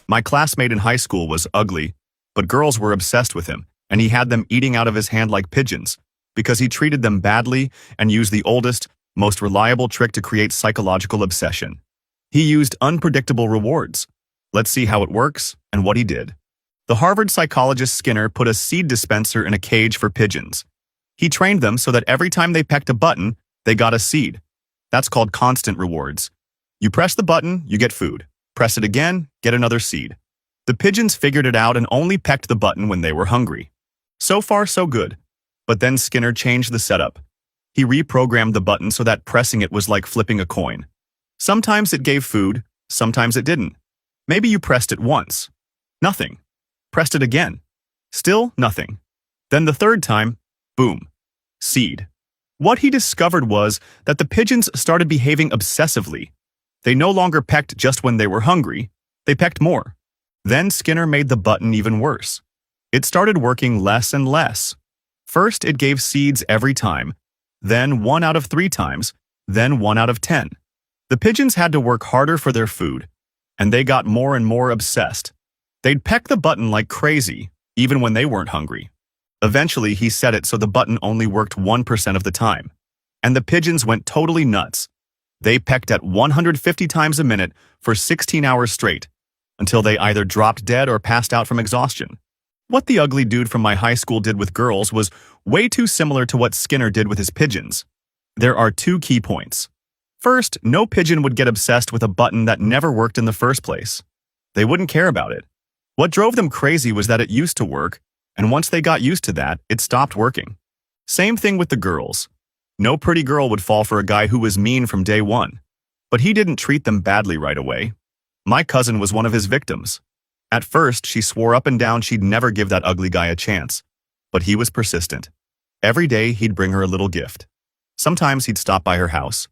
My classmate in high school was ugly, but girls were obsessed with him, and he had them eating out of his hand like pigeons because he treated them badly and used the oldest, most reliable trick to create psychological obsession. He used unpredictable rewards. Let's see how it works and what he did. The Harvard psychologist Skinner put a seed dispenser in a cage for pigeons. He trained them so that every time they pecked a button, they got a seed. That's called constant rewards. You press the button, you get food. Press it again, get another seed. The pigeons figured it out and only pecked the button when they were hungry. So far, so good. But then Skinner changed the setup. He reprogrammed the button so that pressing it was like flipping a coin. Sometimes it gave food, sometimes it didn't. Maybe you pressed it once. Nothing. Pressed it again. Still nothing. Then the third time, boom. Seed. What he discovered was that the pigeons started behaving obsessively. They no longer pecked just when they were hungry, they pecked more. Then Skinner made the button even worse. It started working less and less. First, it gave seeds every time, then 1 out of 3 times, then 1 out of 10. The pigeons had to work harder for their food, and they got more and more obsessed. They'd peck the button like crazy, even when they weren't hungry. Eventually, he set it so the button only worked 1% of the time, and the pigeons went totally nuts. They pecked at 150 times a minute for 16 hours straight, until they either dropped dead or passed out from exhaustion. What the ugly dude from my high school did with girls was way too similar to what Skinner did with his pigeons. There are 2 key points. First, no pigeon would get obsessed with a button that never worked in the first place. They wouldn't care about it. What drove them crazy was that it used to work, and once they got used to that, it stopped working. Same thing with the girls. No pretty girl would fall for a guy who was mean from day one. But he didn't treat them badly right away. My cousin was one of his victims. At first, she swore up and down she'd never give that ugly guy a chance. But he was persistent. Every day, he'd bring her a little gift. Sometimes he'd stop by her house.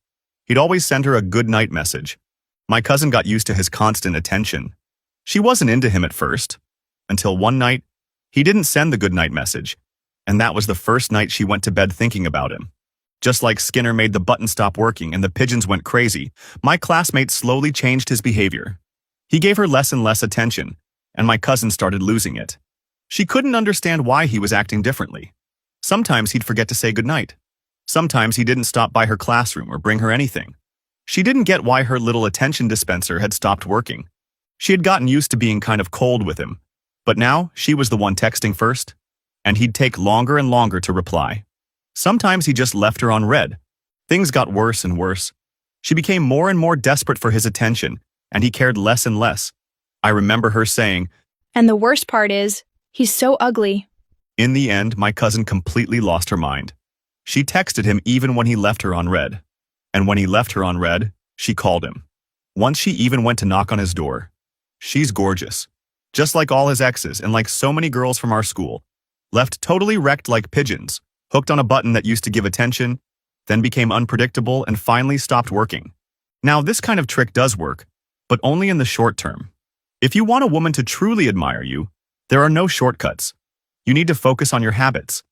He'd always send her a good night message. My cousin got used to his constant attention. She wasn't into him at first. Until one night, he didn't send the good night message. And that was the first night she went to bed thinking about him. Just like Skinner made the button stop working and the pigeons went crazy, my classmate slowly changed his behavior. He gave her less and less attention, and my cousin started losing it. She couldn't understand why he was acting differently. Sometimes he'd forget to say goodnight. Sometimes he didn't stop by her classroom or bring her anything. She didn't get why her little attention dispenser had stopped working. She had gotten used to being kind of cold with him, but now she was the one texting first, and he'd take longer and longer to reply. Sometimes he just left her on red. Things got worse and worse. She became more and more desperate for his attention, and he cared less and less. I remember her saying, "And the worst part is, he's so ugly." In the end, my cousin completely lost her mind. She texted him even when he left her on red. And when he left her on red, she called him. Once she even went to knock on his door. She's gorgeous. Just like all his exes and like so many girls from our school. Left totally wrecked like pigeons. Hooked on a button that used to give attention, then became unpredictable and finally stopped working. Now, this kind of trick does work, but only in the short term. If you want a woman to truly admire you, there are no shortcuts. You need to focus on your habits.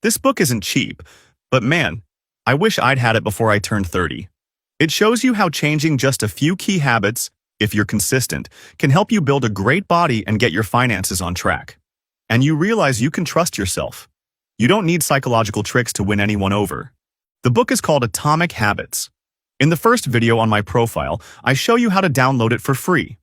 This book isn't cheap, but man, I wish I'd had it before I turned 30. It shows you how changing just a few key habits, if you're consistent, can help you build a great body and get your finances on track. And you realize you can trust yourself. You don't need psychological tricks to win anyone over. The book is called Atomic Habits. In the first video on my profile, I show you how to download it for free.